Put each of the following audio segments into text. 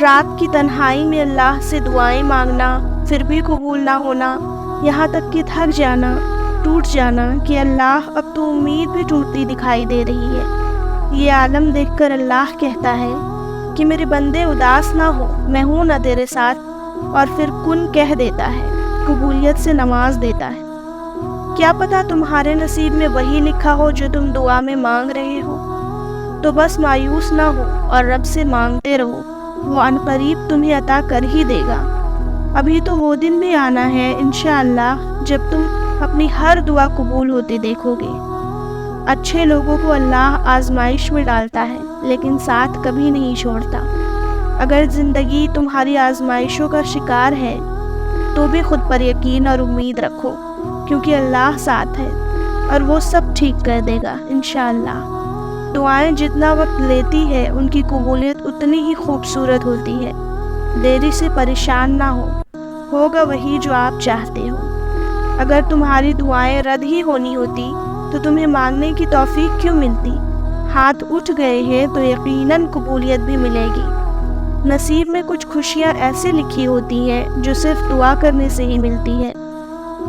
رات کی تنہائی میں اللہ سے دعائیں مانگنا پھر بھی قبول نہ ہونا، یہاں تک کہ تھک جانا، ٹوٹ جانا کہ اللہ اب تو امید بھی ٹوٹتی دکھائی دے رہی ہے۔ یہ عالم دیکھ کر اللہ کہتا ہے کہ میرے بندے اداس نہ ہو، میں ہوں نہ تیرے ساتھ، اور پھر کن کہہ دیتا ہے، قبولیت سے نواز دیتا ہے۔ کیا پتہ تمہارے نصیب میں وہی لکھا ہو جو تم دعا میں مانگ رہے ہو؟ تو بس مایوس نہ ہو اور رب سے مانگتے رہو، وہ عنقریب تمہیں عطا کر ہی دے گا۔ ابھی تو وہ دن بھی آنا ہے انشاءاللہ جب تم اپنی ہر دعا قبول ہوتے دیکھو گے۔ اچھے لوگوں کو اللہ آزمائش میں ڈالتا ہے لیکن ساتھ کبھی نہیں چھوڑتا۔ اگر زندگی تمہاری آزمائشوں کا شکار ہے تو بھی خود پر یقین اور امید رکھو، کیونکہ اللہ ساتھ ہے اور وہ سب ٹھیک کر دے گا انشاءاللہ۔ دعائیں جتنا وقت لیتی ہے ان کی قبولیت اتنی ہی خوبصورت ہوتی ہے۔ دیری سے پریشان نہ ہوگا وہی جو آپ چاہتے ہو۔ اگر تمہاری دعائیں رد ہی ہونی ہوتی تو تمہیں مانگنے کی توفیق کیوں ملتی؟ ہاتھ اٹھ گئے ہیں تو یقیناً قبولیت بھی ملے گی۔ نصیب میں کچھ خوشیاں ایسے لکھی ہوتی ہیں جو صرف دعا کرنے سے ہی ملتی ہے۔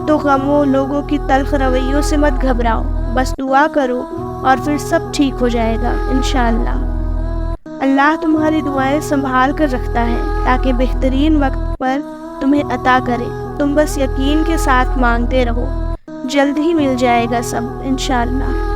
تو غموں، لوگوں کی تلخ رویوں سے مت گھبراؤ، بس دعا کرو اور پھر سب ٹھیک ہو جائے گا انشاءاللہ۔ اللہ تمہاری دعائیں سنبھال کر رکھتا ہے تاکہ بہترین وقت پر تمہیں عطا کرے۔ تم بس یقین کے ساتھ مانگتے رہو، جلد ہی مل جائے گا سب انشاءاللہ۔